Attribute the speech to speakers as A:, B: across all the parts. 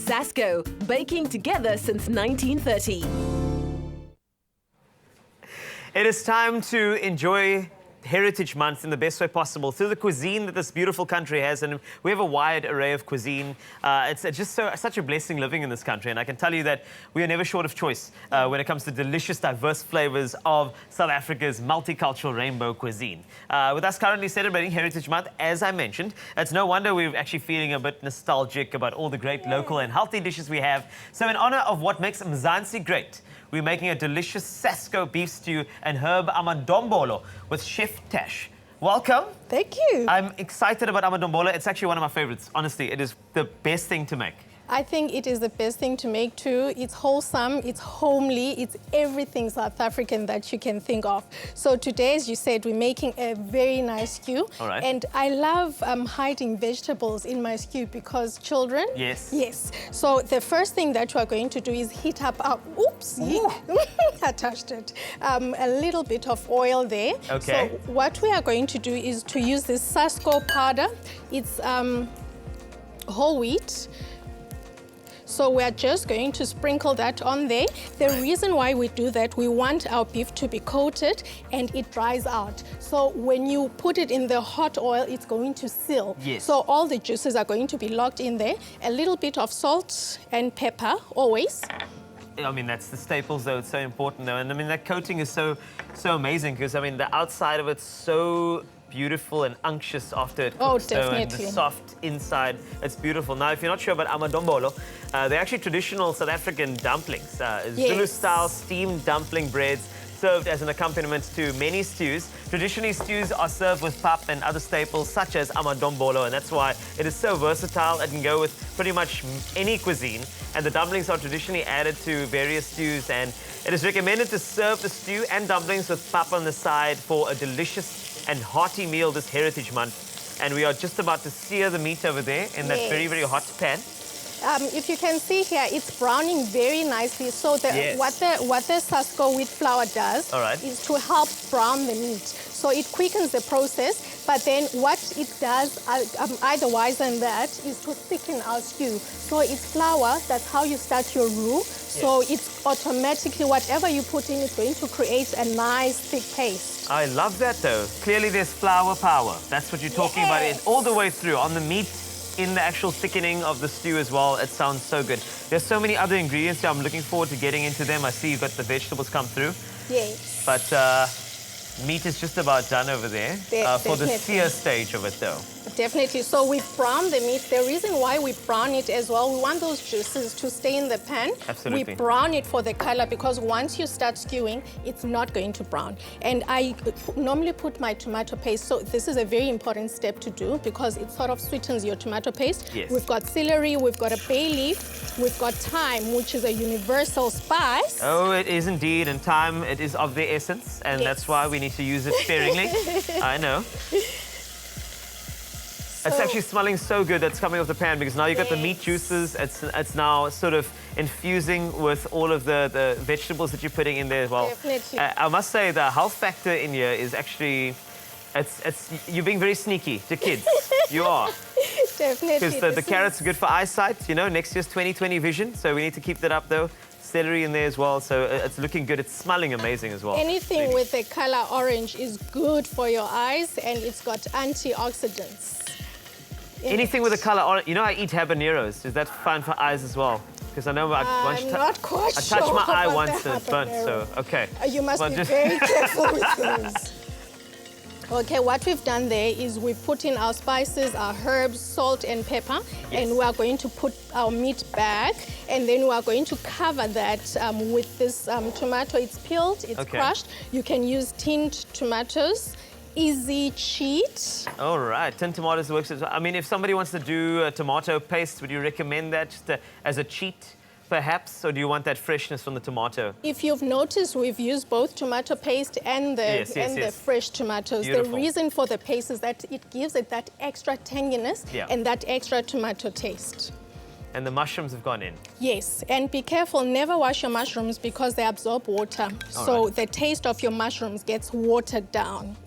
A: SASKO, baking together since 1930.
B: It is time to enjoy Heritage Month in the best way possible through the cuisine that this beautiful country has, and we have a wide array of cuisine. It's just such a blessing living in this country, and I can tell you that we are never short of choice when it comes to delicious, diverse flavors of South Africa's multicultural rainbow cuisine. With us currently celebrating Heritage Month, as I mentioned, it's no wonder we're actually feeling a bit nostalgic about all the great local and healthy dishes we have. So in honor of what makes Mzansi great, we're making a delicious SASKO Beef Stew and Herb Amadombolo with Chef Tash. Welcome.
C: Thank you.
B: I'm excited about Amadombolo. It's actually one of my favorites. Honestly, it is the best thing to make.
C: I think it is the best thing to make too. It's wholesome, it's homely, it's everything South African that you can think of. So today, as you said, we're making a very nice stew.
B: All right.
C: And I love hiding vegetables in my stew because children...
B: Yes.
C: Yes. So the first thing that we're going to do is heat up our... Oops! I touched it. A little bit of oil there.
B: Okay.
C: So what we are going to do is to use this SASKO powder. It's whole wheat. So we're just going to sprinkle that on there. The reason why we do that, we want our beef to be coated and it dries out. So when you put it in the hot oil, it's going to seal.
B: Yes.
C: So all the juices are going to be locked in there. A little bit of salt and pepper, always.
B: I mean, that's the staples, though. It's so important, though. And I mean, that coating is so amazing because, I mean, the outside of it's so beautiful and unctuous after it cooks.
C: Definitely.
B: And the soft inside, it's beautiful. Now, if you're not sure about Amadombolo, they're actually traditional South African dumplings. Zulu-style steamed dumpling breads served as an accompaniment to many stews. Traditionally, stews are served with pap and other staples such as Amadombolo, and that's why it is so versatile. It can go with pretty much any cuisine, and the dumplings are traditionally added to various stews, and it is recommended to serve the stew and dumplings with pap on the side for a delicious and hearty meal this Heritage Month. And we are just about to sear the meat over there in that very, very hot pan.
C: If you can see here, it's browning very nicely. So what the SASKO wheat flour does is to help brown the meat. So it quickens the process, but then what it does, otherwise than that, is to thicken our stew. So it's flour, that's how you start your roux. So it's automatically, whatever you put in is going to create a nice thick paste.
B: I love that, though. Clearly there's flour power. That's what you're talking about, it all the way through, on the meat, in the actual thickening of the stew as well. It sounds so good. There's so many other ingredients here. I'm looking forward to getting into them. I see you've got the vegetables come through.
C: Yes.
B: But meat is just about done over there for the sear stage of it, though.
C: Definitely. So we brown the meat. The reason why we brown it as well, we want those juices to stay in the pan.
B: Absolutely.
C: We brown it for the color because once you start stewing, it's not going to brown. And I normally put my tomato paste. So this is a very important step to do because it sort of sweetens your tomato paste.
B: Yes.
C: We've got celery, we've got a bay leaf, we've got thyme, which is a universal spice.
B: Oh, it is indeed. And thyme, it is of the essence. And that's why we need to use it sparingly. I know. It's actually smelling so good that's coming off the pan because now you've got the meat juices. It's now sort of infusing with all of the vegetables that you're putting in there as well.
C: Definitely.
B: I must say the health factor in here is actually, you're being very sneaky to kids. You are.
C: Definitely.
B: Because the carrots are good for eyesight, you know, next year's 20/20 vision. So we need to keep that up though. Celery in there as well, so it's looking good. It's smelling amazing as well.
C: Anything with the color orange is good for your eyes and it's got antioxidants.
B: Anything with a color orange. You know, I eat habaneros. Is that fine for eyes as well? Because I know I
C: not quite
B: I touched my eye once and it's burnt, so okay.
C: You must be very careful with those. Okay, what we've done there is we've put in our spices, our herbs, salt and pepper, and we are going to put our meat back, and then we are going to cover that with this tomato. It's peeled, it's crushed. You can use tinned tomatoes. Easy cheat.
B: All right, tinned tomatoes works as well. I mean, if somebody wants to do a tomato paste, would you recommend that just as a cheat? Perhaps, or do you want that freshness from the tomato?
C: If you've noticed, we've used both tomato paste and the fresh tomatoes.
B: Beautiful.
C: The reason for the paste is that it gives it that extra tanginess and that extra tomato taste.
B: And the mushrooms have gone in?
C: Yes, and be careful, never wash your mushrooms because they absorb water. So the taste of your mushrooms gets watered down.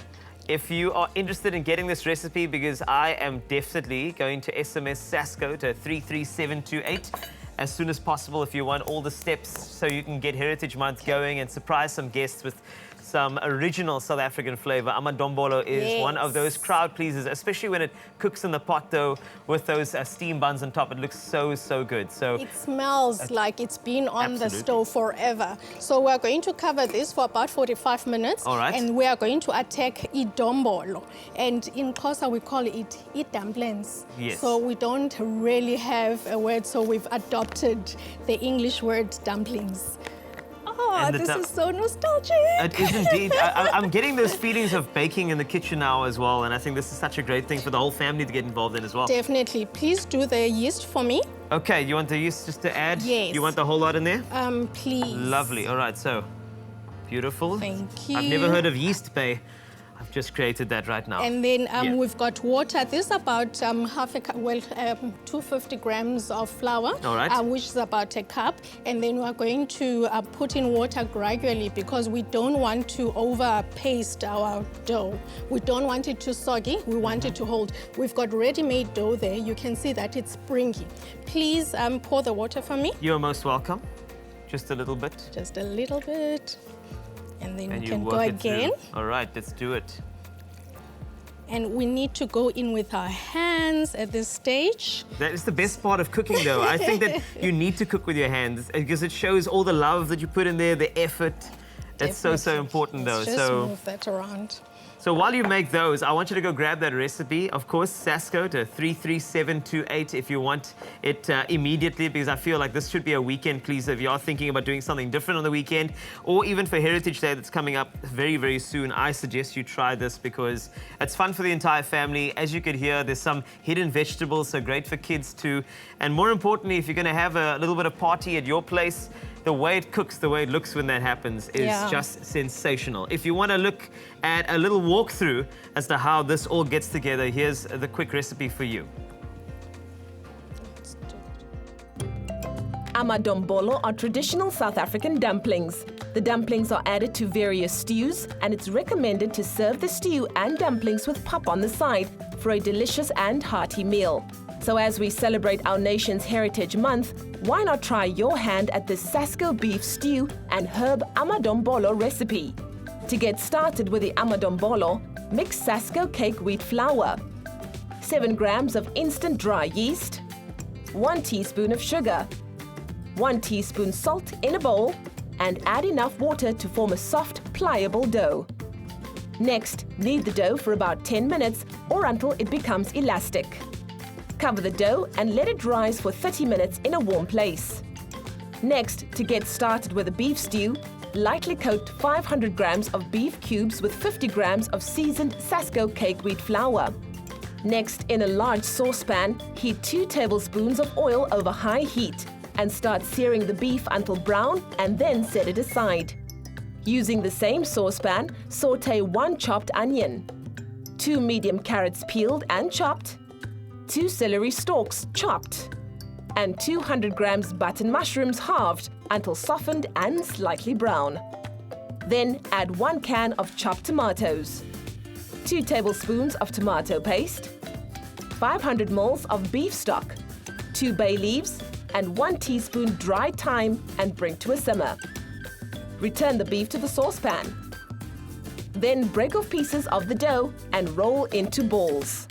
B: If you are interested in getting this recipe, because I am definitely going to SMS SASKO to 33728, as soon as possible if you want all the steps so you can get Heritage Month going and surprise some guests with some original South African flavor. Amadombolo is one of those crowd pleasers, especially when it cooks in the pot though with those steam buns on top. It looks so, so good. So
C: it smells like it's been on the stove forever. So we're going to cover this for about 45 minutes.
B: All right.
C: And we are going to attack idombolo. And in Xhosa we call it dumplings.
B: Yes.
C: So we don't really have a word, so we've adopted the English word dumplings. Oh, this is so nostalgic.
B: It is indeed. I'm getting those feelings of baking in the kitchen now as well, and I think this is such a great thing for the whole family to get involved in as well.
C: Definitely. Please do the yeast for me.
B: Okay, you want the yeast just to add?
C: Yes.
B: You want the whole lot in there?
C: Please.
B: Lovely. All right, so beautiful.
C: Thank you.
B: I've never heard of yeast bay. I've just created that right now.
C: And then we've got water. This is about half a cup, 250 grams of flour, which is about a cup. And then we're going to put in water gradually because we don't want to over paste our dough. We don't want it too soggy. We want it to hold. We've got ready-made dough there. You can see that it's springy. Please pour the water for me.
B: You're most welcome. Just a little bit.
C: Just a little bit. And then we can
B: work
C: go
B: it
C: again.
B: All right, let's do it.
C: And we need to go in with our hands at this stage.
B: That is the best part of cooking, though. I think that you need to cook with your hands because it shows all the love that you put in there, the effort. That's so important, though.
C: Let's just move that around.
B: So while you make those, I want you to go grab that recipe. Of course, SASKO to 33728 if you want it immediately, because I feel like this should be a weekend pleaser if you are thinking about doing something different on the weekend, or even for Heritage Day that's coming up very, very soon. I suggest you try this because it's fun for the entire family. As you could hear, there's some hidden vegetables, so great for kids too. And more importantly, if you're going to have a little bit of party at your place, the way it cooks, the way it looks when that happens is just sensational. If you want to look at a little walkthrough as to how this all gets together, here's the quick recipe for you.
A: Amadombolo are traditional South African dumplings. The dumplings are added to various stews, and it's recommended to serve the stew and dumplings with pap on the side for a delicious and hearty meal. So as we celebrate our nation's Heritage Month, why not try your hand at the SASKO Beef Stew and Herb Amadombolo recipe? To get started with the Amadombolo, mix SASKO cake wheat flour, 7 grams of instant dry yeast, 1 teaspoon of sugar, 1 teaspoon salt in a bowl, and add enough water to form a soft, pliable dough. Next, knead the dough for about 10 minutes or until it becomes elastic. Cover the dough and let it rise for 30 minutes in a warm place. Next, to get started with a beef stew, lightly coat 500 grams of beef cubes with 50 grams of seasoned SASKO cake wheat flour. Next, in a large saucepan, heat 2 tablespoons of oil over high heat and start searing the beef until brown and then set it aside. Using the same saucepan, sauté 1 chopped onion, 2 medium carrots peeled and chopped, 2 celery stalks chopped, and 200 grams button mushrooms halved until softened and slightly brown. Then add 1 can of chopped tomatoes, 2 tablespoons of tomato paste, 500 ml of beef stock, 2 bay leaves, and 1 teaspoon dried thyme and bring to a simmer. Return the beef to the saucepan. Then break off pieces of the dough and roll into balls.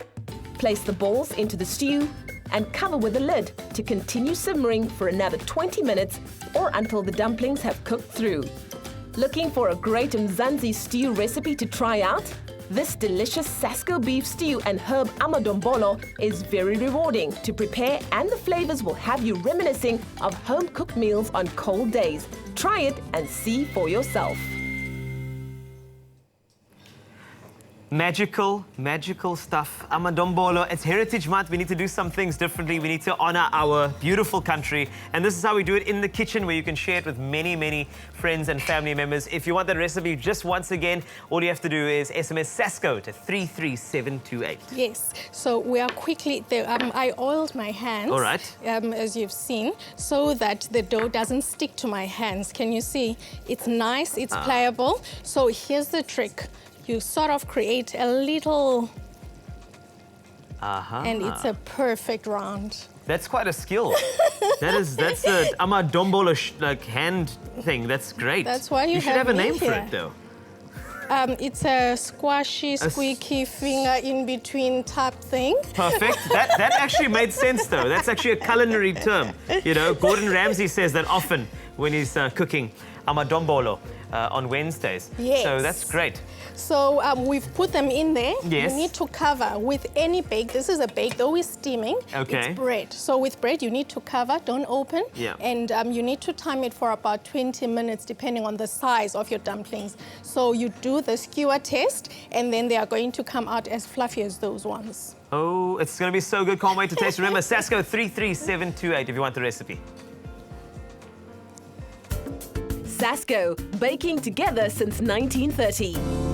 A: Place the balls into the stew and cover with a lid to continue simmering for another 20 minutes or until the dumplings have cooked through. Looking for a great Mzansi stew recipe to try out? This delicious SASKO Beef Stew and Herb Amadombolo is very rewarding to prepare, and the flavors will have you reminiscing of home-cooked meals on cold days. Try it and see for yourself.
B: Magical, magical stuff. Amadombolo, it's Heritage Month. We need to do some things differently. We need to honor our beautiful country. And this is how we do it in the kitchen, where you can share it with many, many friends and family members. If you want that recipe, just once again, all you have to do is SMS SASKO to 33728.
C: Yes. So we are quickly, I oiled my hands,
B: all right,
C: as you've seen, so that the dough doesn't stick to my hands. Can you see? It's nice, it's pliable. So here's the trick. You sort of create a little, and it's a perfect round.
B: That's quite a skill. That's the Amadombolo like hand thing. That's great.
C: That's why you
B: should have a name
C: here.
B: for it, though.
C: It's a squashy, squeaky finger in between type thing.
B: Perfect. That actually made sense, though. That's actually a culinary term. You know, Gordon Ramsay says that often when he's cooking Amadombolo on Wednesdays.
C: Yes.
B: So that's great.
C: So we've put them in there.
B: Yes.
C: You need to cover with any bake. This is a bake, though we're steaming.
B: Okay.
C: It's bread. So with bread, you need to cover, don't open.
B: Yeah.
C: And you need to time it for about 20 minutes, depending on the size of your dumplings. So you do the skewer test, and then they are going to come out as fluffy as those ones.
B: Oh, it's going to be so good. Can't wait to taste. Remember, SASKO 33728 if you want the recipe.
A: SASKO, baking together since 1930.